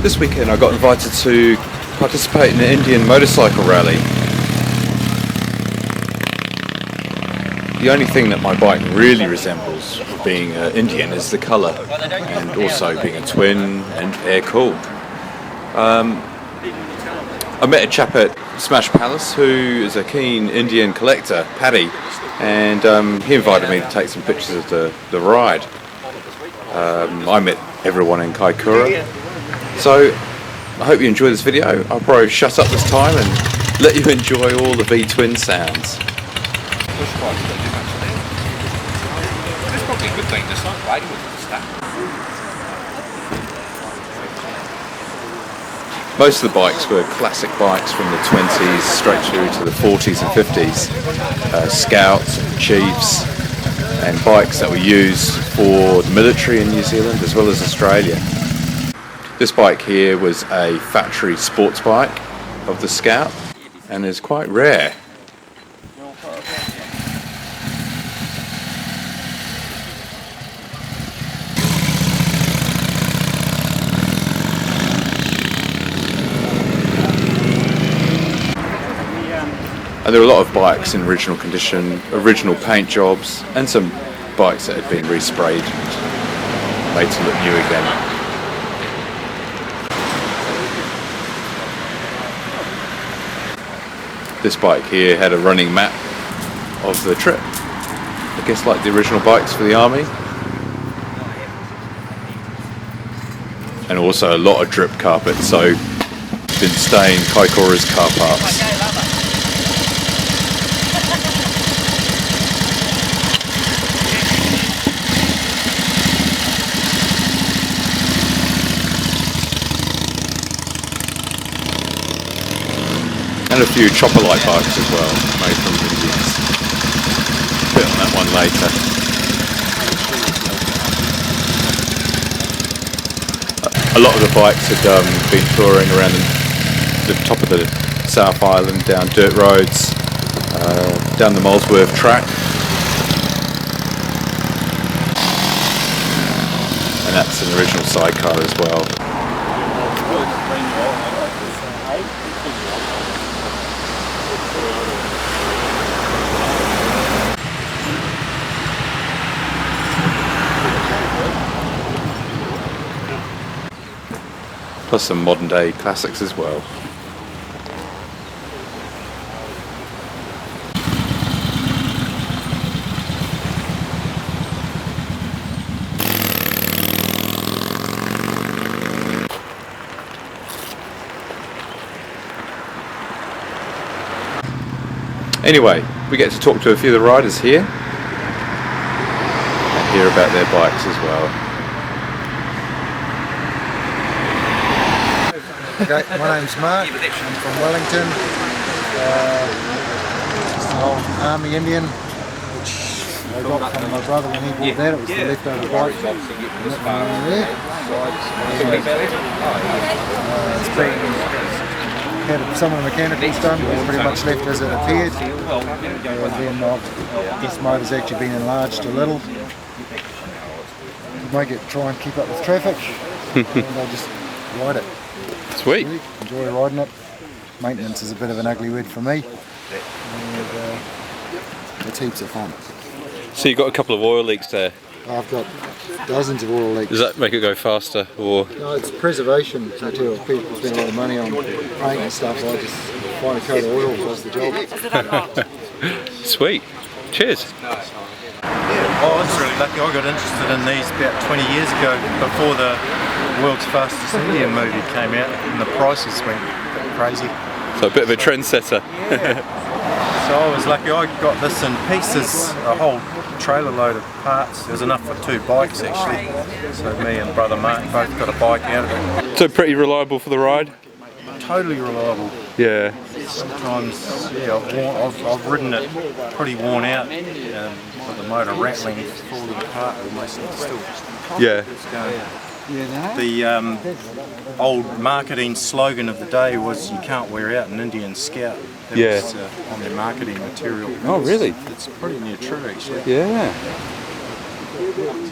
This weekend I got invited to participate in an Indian motorcycle rally. The only thing that my bike really resembles being Indian is the colour, and also being a twin and air-cooled. I met a chap at Smash Palace who is a keen Indian collector, Paddy, and he invited me to take some pictures of the ride. I met everyone in Kaikoura, so I hope you enjoy this video. I'll probably shut up this time and let you enjoy all the V-twin sounds. That's probably a good thing, just like riding with the stuff. Most of the bikes were classic bikes from the 20s straight through to the 40s and 50s. Scouts, Chiefs, and bikes that were used for the military in New Zealand as well as Australia. This bike here was a factory sports bike of the Scout and is quite rare. And there were a lot of bikes in original condition, original paint jobs, and some bikes that had been resprayed, made to look new again. This bike here had a running map of the trip, I guess like the original bikes for the army. And also a lot of drip carpet, so didn't stain Kaikoura's car parks. And a few chopper light bikes as well, made from Indians. Bit on that one later. A lot of the bikes had been touring around the top of the South Island, down dirt roads, down the Molesworth track. And that's an original sidecar as well. Plus some modern day classics as well. Anyway, we get to talk to a few of the riders here and hear about their bikes as well. Okay, my name's Mark, I'm from Wellington. Just an old army Indian, which I got from my brother when he bought that. It was the leftover bike. It's been had some of the mechanicals done, but it's pretty much left as it appeared. Then this motor's actually been enlarged a little to make it try and keep up with traffic, and I'll just ride it. Sweet. Enjoy riding it. Maintenance is a bit of an ugly word for me. And it's heaps of fun. So you've got a couple of oil leaks there. I've got dozens of oil leaks. Does that make it go faster, or? No, it's preservation. Until people spend a lot of money on paint and stuff, I just find a coat of oil does the job. Sweet. Cheers. I was really lucky. I got interested in these about 20 years ago, before the World's Fastest Indian movie came out, and the prices went crazy. So a bit of a trendsetter. Yeah. So I was lucky. I got this in pieces, a whole trailer load of parts. There was enough for 2 bikes actually. So me and brother Mark both got a bike out of it. So pretty reliable for the ride? Totally reliable. Yeah. Sometimes, yeah, I've ridden it pretty worn out, with the motor rattling, falling apart almost, and still. Yeah. It's going. The old marketing slogan of the day was "You can't wear out an Indian Scout." That was on their marketing material. Oh, really? It's pretty near true, actually. Yeah.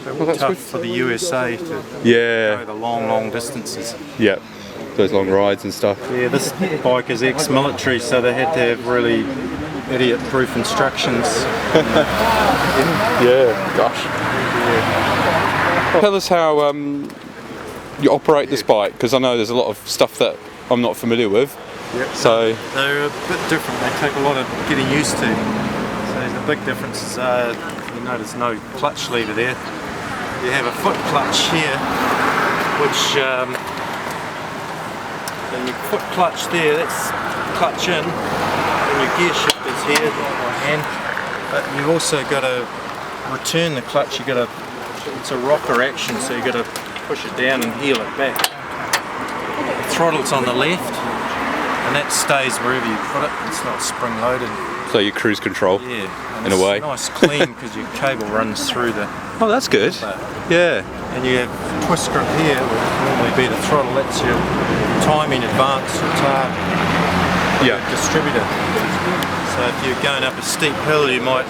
So tough for the USA to go the long distances. Yeah. those long rides and stuff. Yeah, this bike is ex-military, so they had to have really idiot-proof instructions. Yeah, gosh. Tell us how you operate this bike, because I know there's a lot of stuff that I'm not familiar with. Yep. So they're a bit different. They take a lot of getting used to. So the big differences are, you notice no clutch lever there. You have a foot clutch here, which and your foot clutch there, that's clutch in, and your gear shifter's here by hand. But you've also got to return the clutch. It's a rocker action, so you got to push it down and heel it back. The throttle's on the left, and that stays wherever you put it. It's not spring loaded. So you cruise control, yeah, in a way. Nice clean because your cable runs through the. Oh, that's good. Yeah. And you have twist grip here, which would normally be the throttle. That's your timing advance retard distributor. So if you're going up a steep hill, you might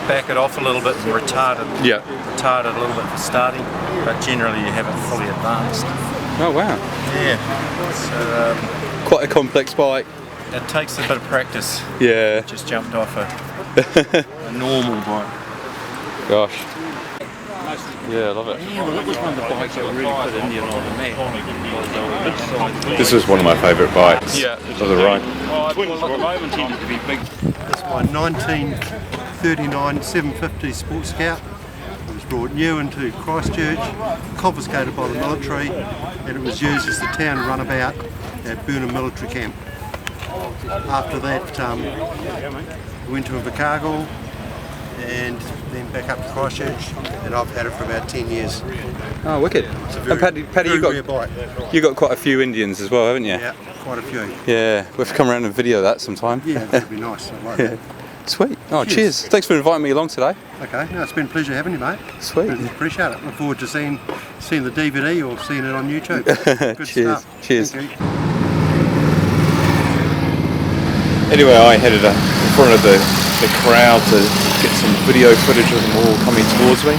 back it off a little bit and retard it a little bit for starting. But generally, you have it fully advanced. Oh wow. Yeah. So quite a complex bike. It takes a bit of practice. Yeah. Just jumped off a normal bike. Gosh. Yeah, I love it. Yeah, well, that was one of the bikes that really put Indian on the map. This is one of my favourite bikes. Yeah. Of the ride. Well, at the moment seems to be big. It's my 1939 750 Sport Scout. It was brought new into Christchurch, confiscated by the military, and it was used as the town runabout at Burnham Military Camp. After that, we went to Invercargill and then back up to Christchurch, and I've had it for about 10 years. Oh, wicked. It's a very, and Paddy, rare bike. you got quite a few Indians as well, haven't you? Yeah, quite a few. Yeah, we'll have to come around and video that sometime. Yeah, that'd be nice. I'd like that. Sweet. Oh, cheers. Thanks for inviting me along today. Okay, no, it's been a pleasure having you, mate. Sweet. Really appreciate it. Look forward to seeing the DVD or seeing it on YouTube. Good Cheers. stuff. Cheers. Thank you. Anyway, I headed in front of the crowd to get some video footage of them all coming towards me.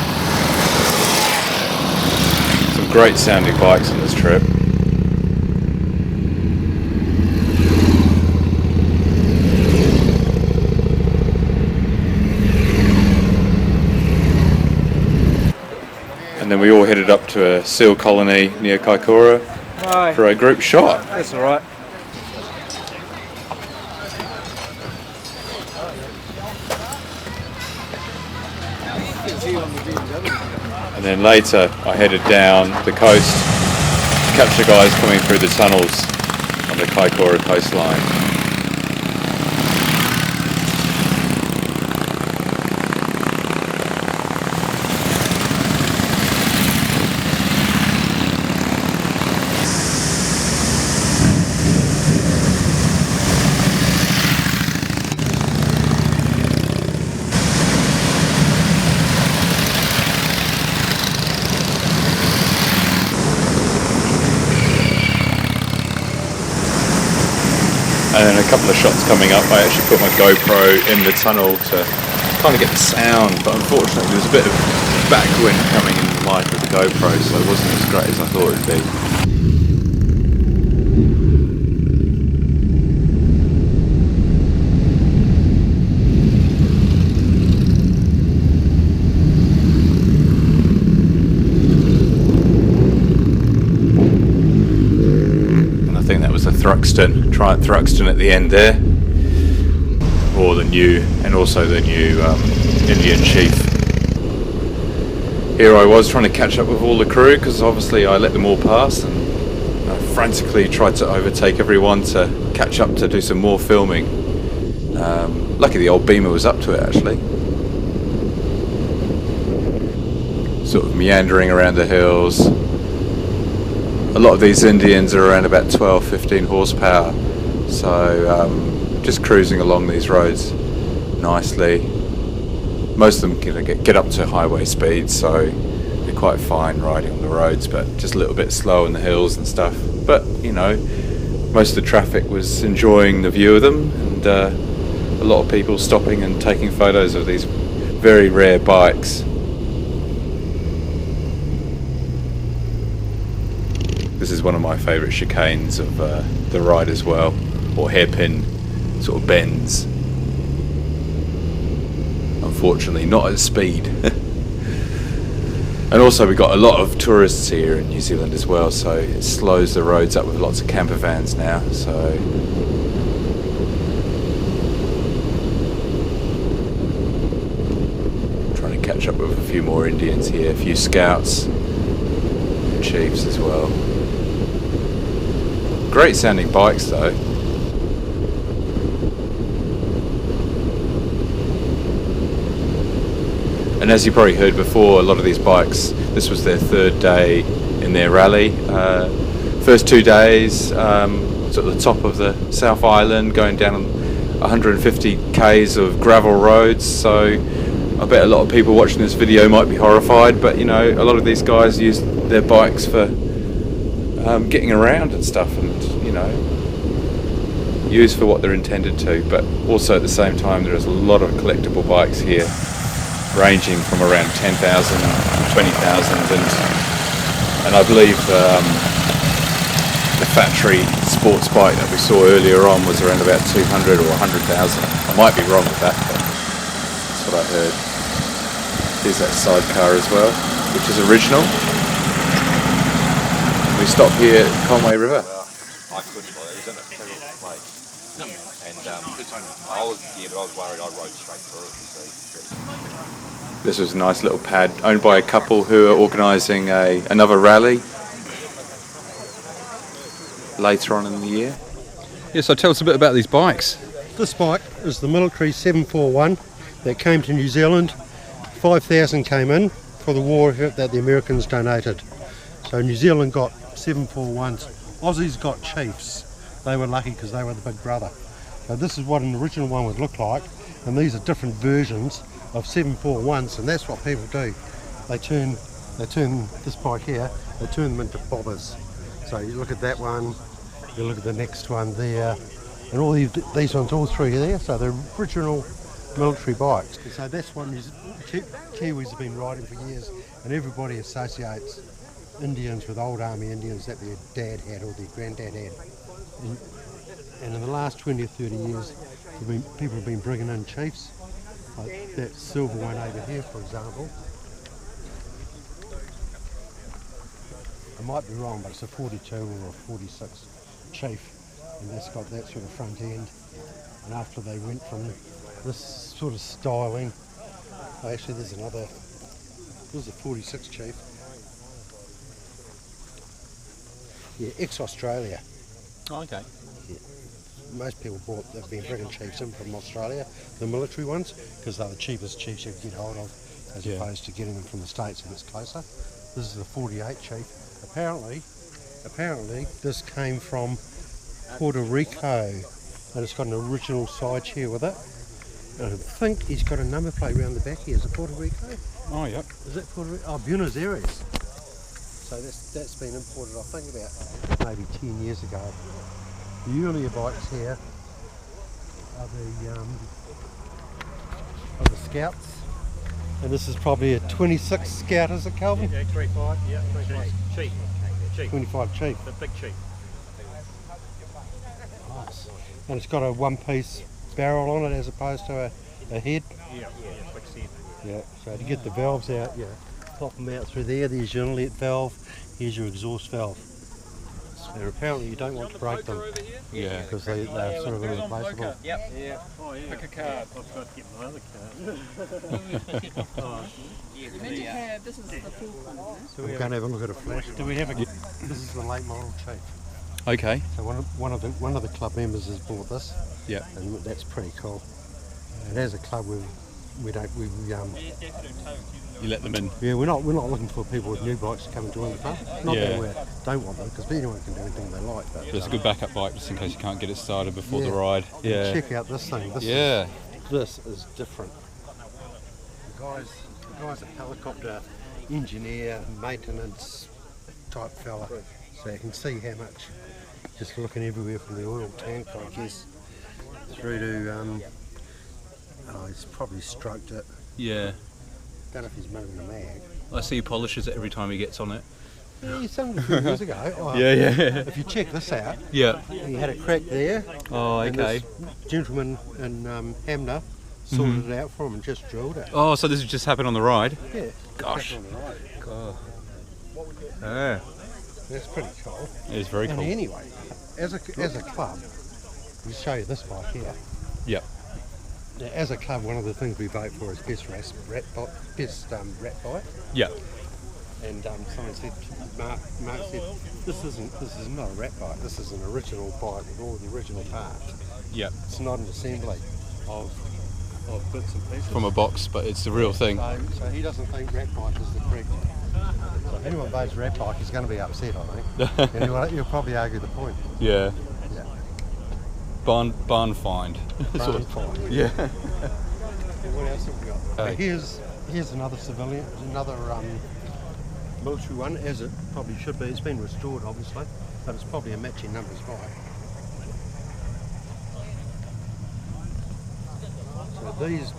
Some great sounding bikes on this trip. And then we all headed up to a seal colony near Kaikoura for a group shot. That's all right. And then later I headed down the coast to capture guys coming through the tunnels on the Kaikoura coastline. And then a couple of shots coming up, I actually put my GoPro in the tunnel to kind of get the sound, but unfortunately there was a bit of backwind coming in the mic of the GoPro, so it wasn't as great as I thought it'd be. Triumph Thruxton at the end there, or the new, and also the new Indian Chief. Here I was trying to catch up with all the crew because obviously I let them all pass, and I frantically tried to overtake everyone to catch up to do some more filming. Lucky the old Beamer was up to it actually. Sort of meandering around the hills. A lot of these Indians are around about 12-15 horsepower, so just cruising along these roads nicely. Most of them get up to highway speeds, so they're quite fine riding on the roads, but just a little bit slow in the hills and stuff. But you know, most of the traffic was enjoying the view of them, and a lot of people stopping and taking photos of these very rare bikes. This is one of my favourite chicanes of the ride as well, or hairpin sort of bends. Unfortunately, not at speed. And also we've got a lot of tourists here in New Zealand as well, so it slows the roads up with lots of camper vans now. So trying to catch up with a few more Indians here, a few scouts, chiefs as well. Great sounding bikes though. And as you probably heard before, a lot of these bikes, this was their third day in their rally. First 2 days, sort of the top of the South Island, going down 150 k's of gravel roads. So I bet a lot of people watching this video might be horrified, but you know, a lot of these guys use their bikes for getting around and stuff, and you know, use for what they're intended to. But also at the same time, there's a lot of collectible bikes here, ranging from around 10,000 to 20,000, and I believe the factory sports bike that we saw earlier on was around about 200 or 100,000. I might be wrong with that, but that's what I heard. Here's that sidecar as well, which is original. We stop here at Conway River. I couldn't, it was in a terrible place. And I was worried I rode straight through it, you see. This was a nice little pad owned by a couple who are organising another rally later on in the year. Yeah, so tell us a bit about these bikes. This bike is the military 741 that came to New Zealand. 5,000 came in for the war that the Americans donated. So New Zealand got 741s. Aussies got Chiefs. They were lucky because they were the big brother. So this is what an original one would look like, and these are different versions of 741s, and that's what people do. They turn this bike here, they turn them into bobbers. So you look at that one, you look at the next one there, and all these ones, all three are there. So they're original military bikes. So that's what Kiwis have been riding for years, and everybody associates Indians with old army Indians that their dad had or their granddad had. And in the last 20 or 30 years, people have been bringing in Chiefs. Like that silver one over here, for example. I might be wrong, but it's a 42 or a 46 Chief, and that's got that sort of front end. And after they went from this sort of styling, actually there's another, this is a 46 Chief. Yeah, ex-Australia. Oh, okay. Yeah. Most people they've been bringing Chiefs in from Australia, the military ones, because they're the cheapest Chiefs you can get hold of, as opposed to getting them from the States and it's closer. This is the 48 Chief. Apparently this came from Puerto Rico, and it's got an original side chair with it. And I think he's got a number plate around the back here. Is it Puerto Rico? Oh, yep. Is that Puerto Rico? Oh, Buenos Aires. So that's been imported, I think, about maybe 10 years ago. The earlier bikes here are the Scouts, and this is probably a 26 Scout, is it, Calvin? Yeah, 25, yeah, 25. Chief. 25 Chief. The big Chief. Nice. And it's got a one-piece barrel on it as opposed to a head. Yeah, fixed head. Yeah. So to get the valves out, pop them out through there. There's your inlet valve. Here's your exhaust valve. And apparently you don't want to break them. Yeah. Because they're sort of irreplaceable. Yep. Yeah. Oh, yeah. Pick a card. I've got to get my other card. This is the fourth one. So we're going to have a look at a flash. Do we have a... This is the late model Chief. Okay. So one of the club members has bought this. Yeah. And that's pretty cool. And as a club, we You let them in. yeah, we're not looking for people with new bikes to come and join the club. Not that we don't want them, because anyone can do anything they like. But There's a good backup bike just in case you can't get it started before the ride. Yeah. Check out this thing. This is different. The guy's a helicopter engineer, maintenance type fella, so you can see how much. Just looking everywhere from the oil tank, I guess, through to he's probably stroked it. Yeah. Don't know if he's moving the mag. I see he polishes it every time he gets on it. Yeah, some a few years ago. Oh, Yeah. If you check this out, Yeah. he had a crack there. Oh, And okay. this gentleman in Hamner sorted it out for him and just drilled it. Oh, so this has just happened on the ride? Yeah. Gosh. On the right. God. Yeah. That's pretty cool. It is very And cool. anyway, as a club, I'll show you this bike here. Yep. Now, as a club, one of the things we vote for is best rat bike. Yep. And someone said, Mark said, this is not a rat bike. This is an original bike with all the original parts. Yep. It's not an assembly of bits and pieces. From a box, but it's the real thing. So he doesn't think rat bike is the correct. So if anyone votes rat bike is going to be upset, I think. And you'll probably argue the point. Yeah. Yeah. Barn find. Barn find. Yeah. And what else have we got? Hey. Here's another civilian, another military one, as it probably should be. It's been restored, obviously, but it's probably a matching numbers bike. So these,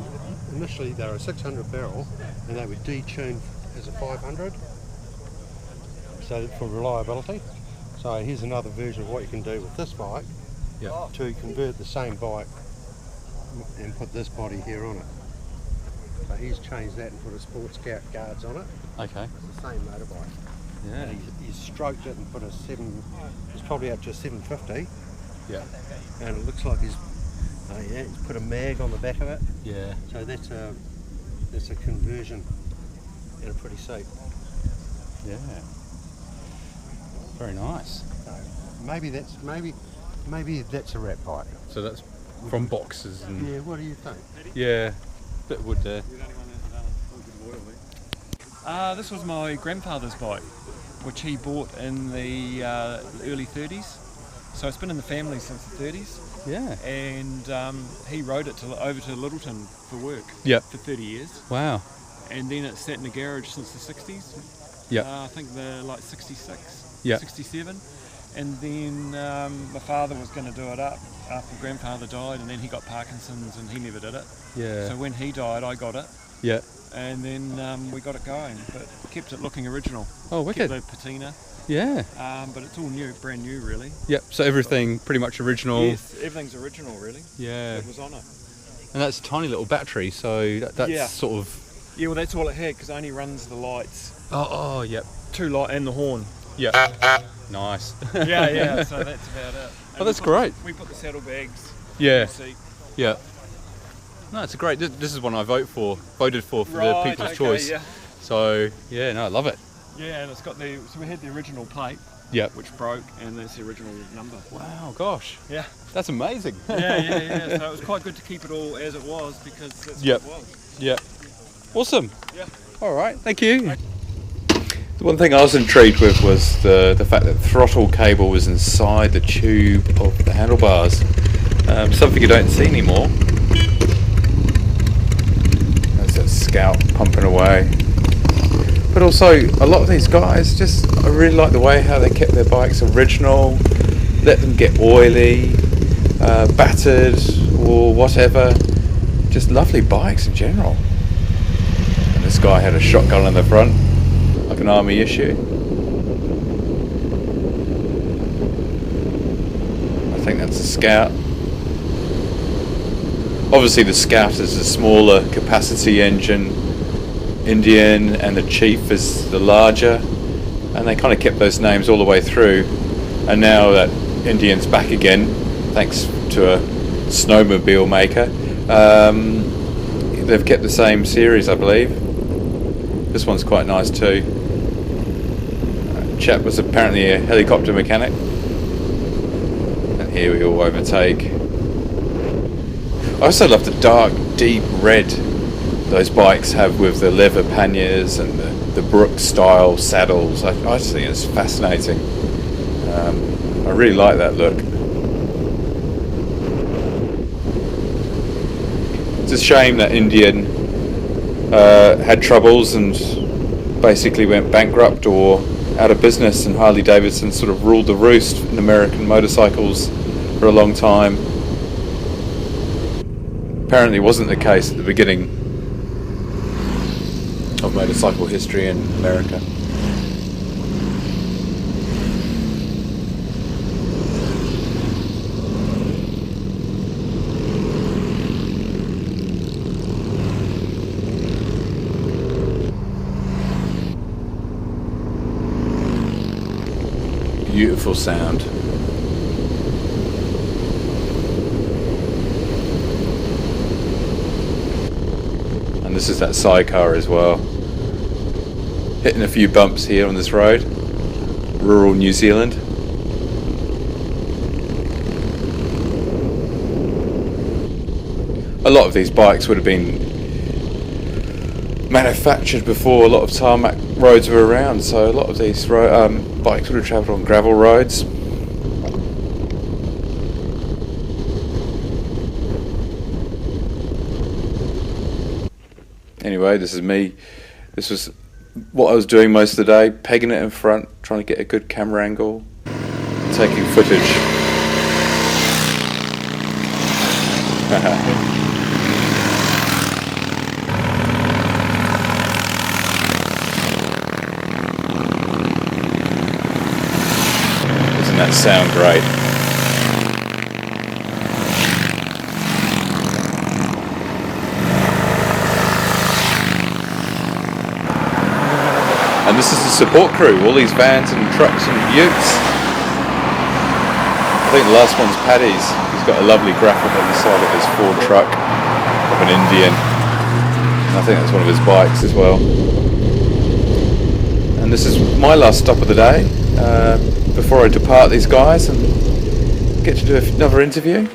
initially they were a 600 barrel, and they were detuned as a 500, so for reliability. So here's another version of what you can do with this bike to convert the same bike and put this body here on it. So he's changed that and put a Sport Scout guards on it. Okay. It's the same motorbike. Yeah. And he's stroked it and put it's probably up to 750. Yeah. And it looks like he's put a mag on the back of it. Yeah. So that's a conversion in a pretty seat. Yeah. Very nice. So maybe that's a rat bike. So that's from boxes and Yeah, what do you think? yeah, bit of wood there. This was my grandfather's bike, which he bought in the early 30s. So it's been in the family since the 30s. Yeah. And he rode it over to Littleton for work for 30 years. Wow. And then it sat in the garage since the 60s. Yep. I think they're like 66, Yep. 67. And then my father was going to do it up after grandfather died, and then he got Parkinson's and he never did it. Yeah. So when he died, I got it. Yeah. And then we got it going, but kept it looking original. Oh, wicked. Kept the patina. Yeah. But it's all new, brand new, really. Yep. So everything pretty much original. Yes, everything's original, really. Yeah. It was on it. And that's a tiny little battery, so that's Yeah. sort of. Yeah, well, that's all it had, because it only runs the lights. Oh, yep. Two light and the horn. Yep. Nice. Yeah. So that's about it. Oh, that's great. We put the saddlebags. Yeah. On the seat. Yeah. No, it's a great. This is one I voted for the Right, People's okay, Choice. Yeah. So yeah, no, I love it. Yeah, and it's got so we had the original plate. Yep. Which broke, and that's the original number. Wow, gosh. Yeah. That's amazing. Yeah. So it was quite good to keep it all as it was, because that's Yep. what it was. Yep. Awesome. Yeah. All right. Thank you. The one thing I was intrigued with was the fact that throttle cable was inside the tube of the handlebars. Something you don't see anymore. There's that Scout pumping away. But also, a lot of these guys, I really like the way how they kept their bikes original, let them get oily, battered, or whatever. Just lovely bikes in general. And this guy had a shotgun in the front, like an army issue. I think that's a Scout. Obviously the Scout is a smaller capacity engine, Indian, and the Chief is the larger, and they kind of kept those names all the way through. And now that Indian's back again, thanks to a snowmobile maker, they've kept the same series, I believe. This one's quite nice too. Chap was apparently a helicopter mechanic, and here we all overtake. I also love the dark, deep red those bikes have with the leather panniers and the Brooks style saddles. I just think it's fascinating. I really like that look. It's a shame that Indian had troubles and basically went bankrupt or out of business, and Harley Davidson sort of ruled the roost in American motorcycles for a long time. Apparently wasn't the case at the beginning of motorcycle history in America. beautiful sound. And this is that sidecar as well. Hitting a few bumps here on this road. Rural New Zealand. A lot of these bikes would have been manufactured before a lot of tarmac roads were around, so a lot of these bikes would have travelled on gravel roads. Anyway, this is me. This was what I was doing most of the day, pegging it in front, trying to get a good camera angle, taking footage. Doesn't that sound great? And this is the support crew, all these vans and trucks and utes. I think the last one's Paddy's. He's got a lovely graphic on the side of his Ford truck of an Indian. And I think that's one of his bikes as well. And this is my last stop of the day before I depart these guys and get to do another interview.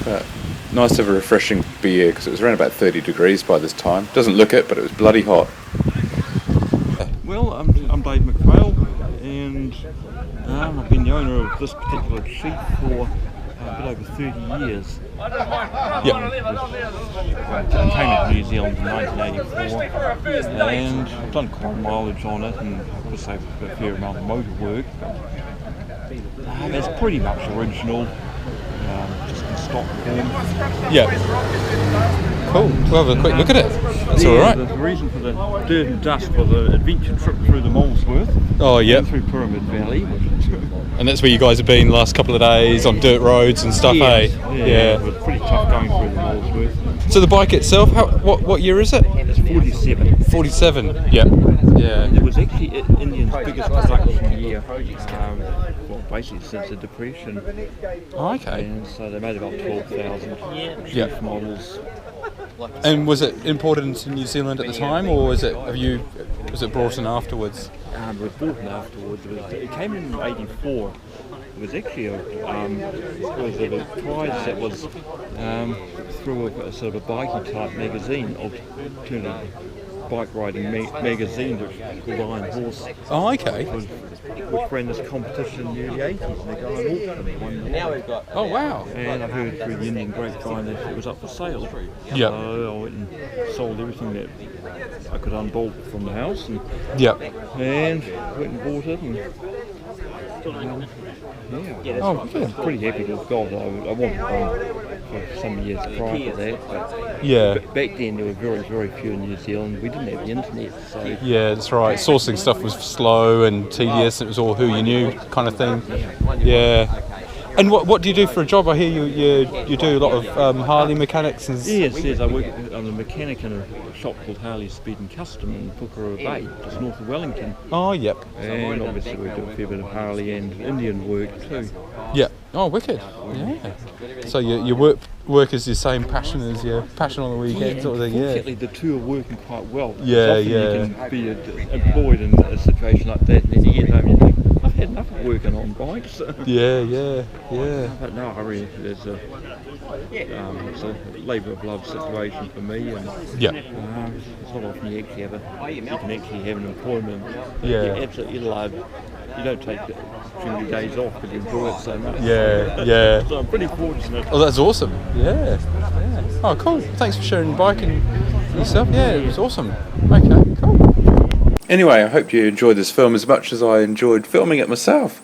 But nice to have a refreshing beer because it was around about 30 degrees by this time. Doesn't look it, but it was bloody hot. Well, I'm Dave McPhail, and I've been the owner of this particular sheep for a bit over 30 years. Yep. It came into New Zealand in 1984, and I've done quite a mileage on it, and of course I've a fair amount of motor work. But it's pretty much original, just in stock form. Yeah. Cool. We'll have a quick look at it. That's all right. The reason for the dirt and dust was an adventure trip through the Molesworth. Oh, yeah. Through Pyramid Valley. And that's where you guys have been the last couple of days on dirt roads and stuff, Yes, eh? Yeah. It was pretty tough going through the Molesworth. So the bike itself, what year is it? It's 47. 47. Yep. Yeah. It was actually Indian's biggest production year. Well, basically since the Depression. Oh, okay. And so they made about 12,000 Yep. models. And was it imported into New Zealand at the time, or was it brought in afterwards? It was bought in afterwards. It came in 84. It was actually a prize that was through a sort of a bikey type magazine, alternative bike riding magazine called Iron Horse. Oh, okay. Which ran this competition in the early 80s, and they got an auction one year. Oh, wow. And I heard through the Indian grapevine that it was up for sale. Yep. So I went and sold everything that I could unbolt from the house, and Yep. went and bought it. And, Oh, yeah. I'm pretty happy to have got it. I wanted one for some years prior to that, but Yeah. back then there were very, very few in New Zealand. We didn't have the internet, so Yeah, that's right. Sourcing stuff was slow and tedious. It was all who you knew kind of thing. Yeah. And what do you do for a job? I hear you do a lot of Harley mechanics and... Yes, I work. I'm a mechanic in a shop called Harley Speed and Custom in Kaikoura Bay, just north of Wellington. Oh, yep. And obviously we do a fair bit of Harley and Indian work too. Yeah. Oh, wicked. Yeah. So your work is your same passion as your passion on the weekend sort of thing. Yeah. Fortunately, the two are working quite well. Yeah, Often yeah. You can be employed in a situation like that, and then you get home and you think, I've had enough of working on bikes. Yeah. But no, I really, it's a labour of love situation for me, and Yeah. it's not often you can actually have an employment that Yeah. you absolutely love. You don't take too many days off because you enjoy it so much. Yeah. So I'm pretty fortunate. Oh, that's awesome. Yeah. Oh, cool. Thanks for sharing your bike and yourself. Yeah, it was awesome. Okay, cool. Anyway, I hope you enjoyed this film as much as I enjoyed filming it myself.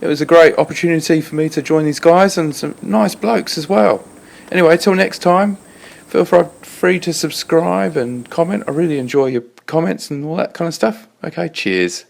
It was a great opportunity for me to join these guys and some nice blokes as well. Anyway, till next time, feel free to subscribe and comment. I really enjoy your comments and all that kind of stuff. Okay, cheers.